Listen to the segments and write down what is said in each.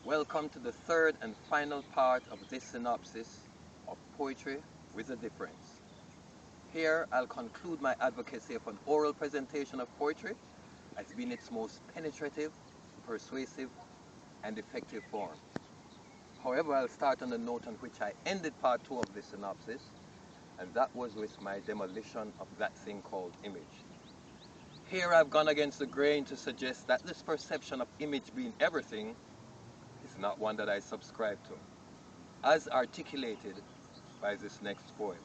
Welcome to the third and final part of this synopsis of Poetry with a Difference. Here I'll conclude my advocacy of an oral presentation of poetry as being its most penetrative, persuasive, and effective form. However, I'll start on the note on which I ended part 2 of this synopsis, and that was with my demolition of that thing called image. Here I've gone against the grain to suggest that this perception of image being everything is not one that I subscribe to, as articulated by this next poem.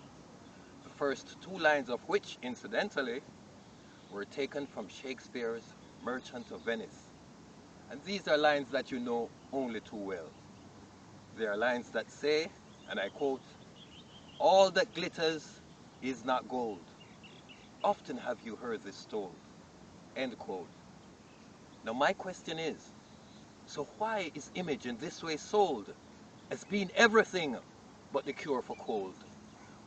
The first 2 lines of which, incidentally, were taken from Shakespeare's Merchant of Venice. And these are lines that you know only too well. They are lines that say, and I quote, "All that glitters is not gold. Often have you heard this told." End quote. Now my question is, so why is image in this way sold as being everything but the cure for cold?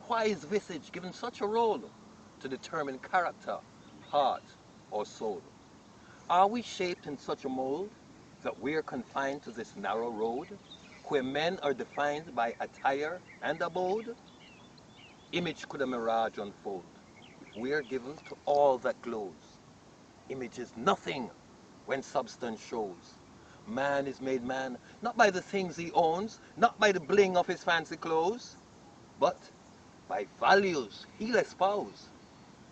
Why is visage given such a role to determine character, heart, or soul? Are we shaped in such a mold that we're confined to this narrow road where men are defined by attire and abode? Image could a mirage unfold if we're given to all that glows. Image is nothing when substance shows. Man is made man not by the things he owns, not by the bling of his fancy clothes, but by values he'll espouse,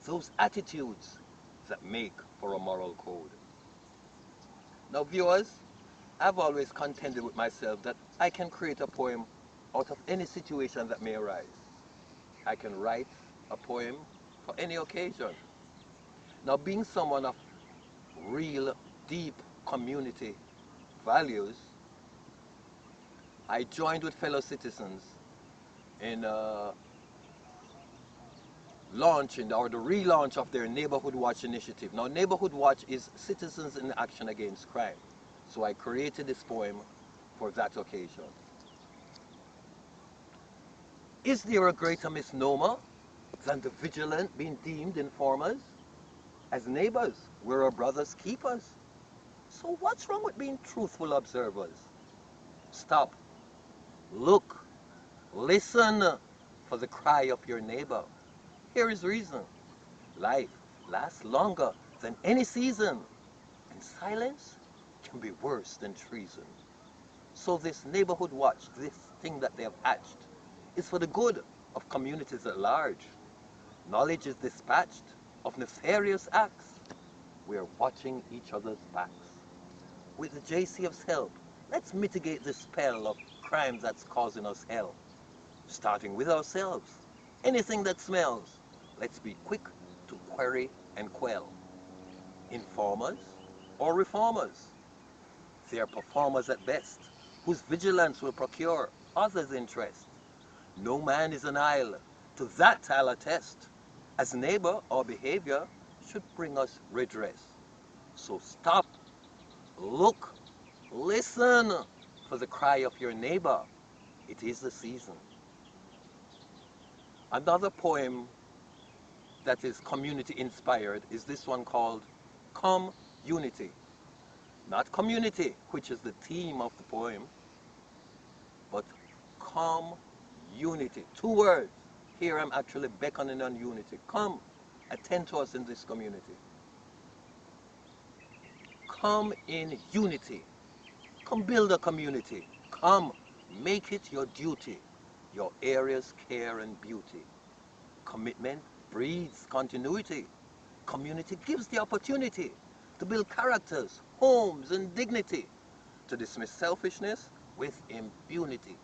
those attitudes that make for a moral code. Now viewers, I've always contended with myself that I can create a poem out of any situation that may arise. I can write a poem for any occasion. Now being someone of real deep community values, I joined with fellow citizens in launching or the relaunch of their Neighborhood Watch initiative. Now Neighborhood Watch is Citizens in Action Against Crime. So I created this poem for that occasion. Is there a greater misnomer than the vigilant being deemed informers? As neighbors, we're our brother's keepers. So what's wrong with being truthful observers? Stop, look, listen for the cry of your neighbor. Here is reason. Life lasts longer than any season, and silence can be worse than treason. So this neighborhood watch, this thing that they have hatched, is for the good of communities at large. Knowledge is dispatched of nefarious acts. We are watching each other's backs. With the JCF's help, let's mitigate the spell of crime that's causing us hell. Starting with ourselves. Anything that smells, let's be quick to query and quell. Informers or reformers? They are performers at best, whose vigilance will procure others' interest. No man is an isle, to that I'll attest. As neighbor, our behavior should bring us redress. So stop, look, listen for the cry of your neighbor. It is the season. Another poem that is community inspired is this one called Come Unity. Not community, which is the theme of the poem, but come unity. 2 words. Here I'm actually beckoning on unity. Come, attend to us in this community. Come in unity. Come build a community. Come, make it your duty, your area's care and beauty. Commitment breeds continuity. Community gives the opportunity to build characters, homes, and dignity, to dismiss selfishness with impunity.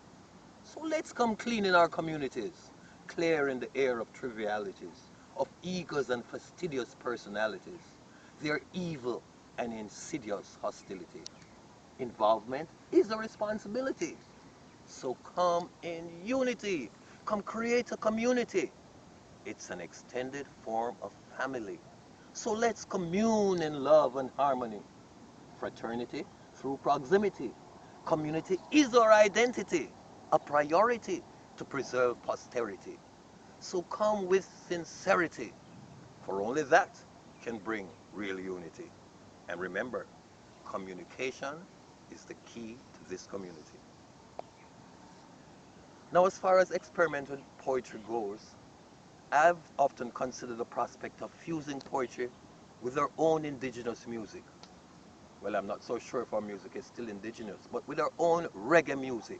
So let's come clean in our communities, clearing the air of trivialities, of egos and fastidious personalities, their evil and insidious hostility. Involvement is a responsibility. So come in unity, come create a community. It's an extended form of family. So let's commune in love and harmony. Fraternity through proximity. Community is our identity, a priority to preserve posterity. So come with sincerity, for only that can bring real unity. And remember, communication is the key to this community. Now, as far as experimental poetry goes, I've often considered the prospect of fusing poetry with our own indigenous music. Well, I'm not so sure if our music is still indigenous, but with our own reggae music,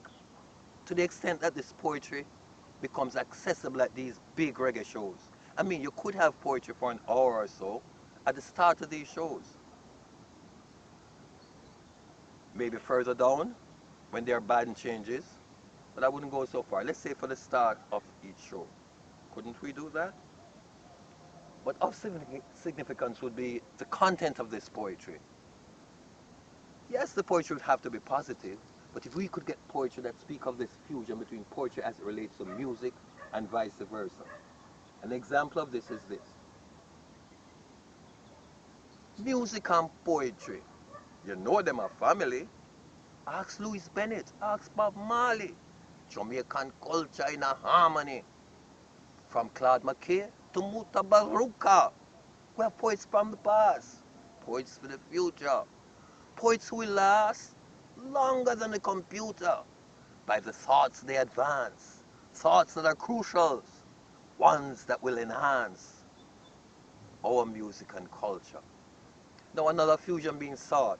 to the extent that this poetry becomes accessible at these big reggae shows. I mean, you could have poetry for an hour or so at the start of these shows. Maybe further down, when there are band changes, but I wouldn't go so far. Let's say for the start of each show. Couldn't we do that? But of significance would be the content of this poetry. Yes, the poetry would have to be positive, but if we could get poetry that speak of this fusion between poetry as it relates to music and vice versa. An example of this is this. Music and poetry. You know them are family. Ask Louis Bennett, ask Bob Marley. Jamaican culture in a harmony. From Claude McKay to Muta Baruka. We have poets from the past, poets for the future. Poets who will last longer than the computer by the thoughts they advance, thoughts that are crucial, ones that will enhance our music and culture. Now, another fusion being sought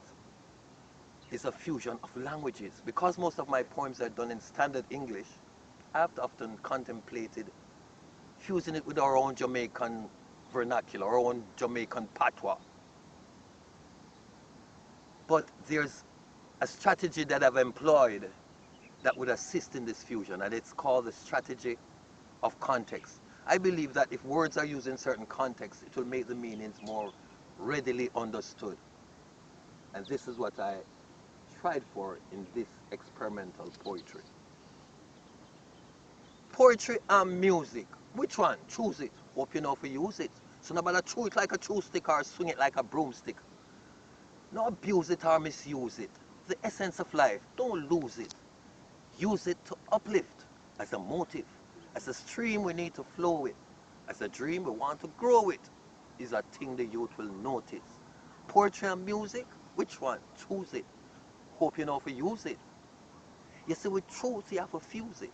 is a fusion of languages. Because most of my poems are done in standard English, I've often contemplated fusing it with our own Jamaican vernacular, our own Jamaican patois. But there's a strategy that I've employed that would assist in this fusion, and it's called the strategy of context. I believe that if words are used in certain contexts, it will make the meanings more readily understood. And this is what I tried for in this experimental poetry. Poetry and music. Which one? Choose it. Hope you know if you use it. So nobody chew it like a chew stick or swing it like a broomstick. No abuse it or misuse it. The essence of life, don't lose it. Use it to uplift as a motive, as a stream we need to flow with, as a dream we want to grow with, is a thing the youth will notice. Poetry and music, which one? Choose it. Hope you know if you use it. You see, with truth you have to fuse it.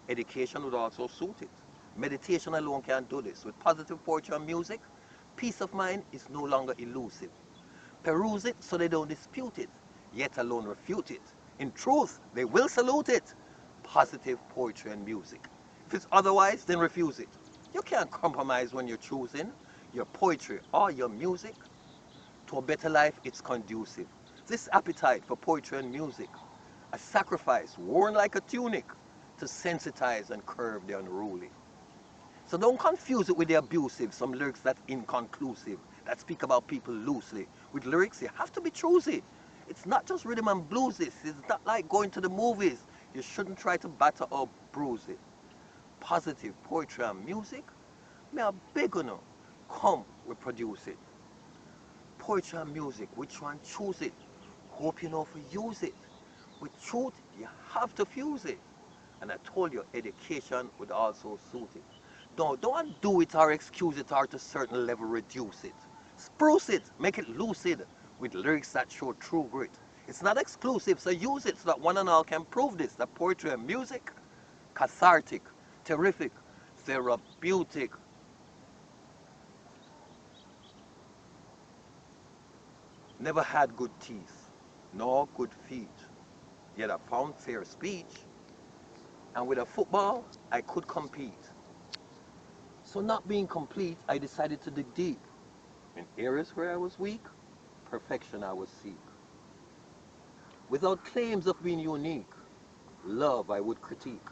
Education would also suit it. Meditation alone can't do this. With positive poetry and music, peace of mind is no longer elusive. Peruse it so they don't dispute it, yet alone refute it. In truth, they will salute it. Positive poetry and music. If it's otherwise, then refuse it. You can't compromise when you're choosing your poetry or your music. To a better life, it's conducive. This appetite for poetry and music, a sacrifice worn like a tunic to sensitize and curb the unruly. So don't confuse it with the abusive, some lyrics that's inconclusive, that speak about people loosely. With lyrics, you have to be choosy. It's not just rhythm and blues. It's not like going to the movies. You shouldn't try to batter or bruise it. Positive poetry and music, may I beg you now, come, we produce it. Poetry and music, which one? Choose it. Hope you know if you use it. With truth, you have to fuse it. And I told you, education would also suit it. Don't undo it or excuse it or to a certain level reduce it. Spruce it, make it lucid with lyrics that show true grit. It's not exclusive, so use it so that one and all can prove this, that poetry and music, cathartic, terrific, therapeutic. Never had good teeth, nor good feet, yet I found fair speech, and with a football, I could compete. So not being complete, I decided to dig deep. In areas where I was weak, perfection I would seek. Without claims of being unique, love I would critique.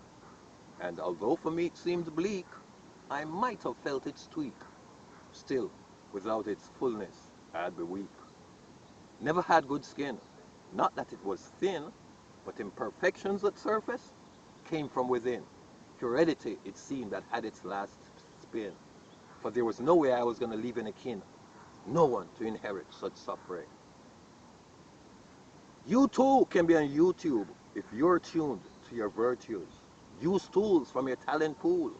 And although for me it seemed bleak, I might have felt its tweak. Still, without its fullness, I'd be weak. Never had good skin, not that it was thin, but imperfections at surface came from within. Heredity, it seemed, that had its last spin. For there was no way I was going to leave any kin, no one to inherit such suffering. You too can be on YouTube if you're tuned to your virtues. Use tools from your talent pool.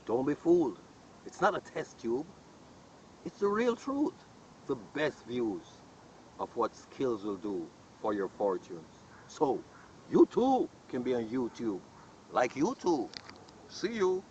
Don't be fooled. It's not a test tube. It's the real truth. The best views of what skills will do for your fortunes. So, You too can be on YouTube, like YouTube. See you.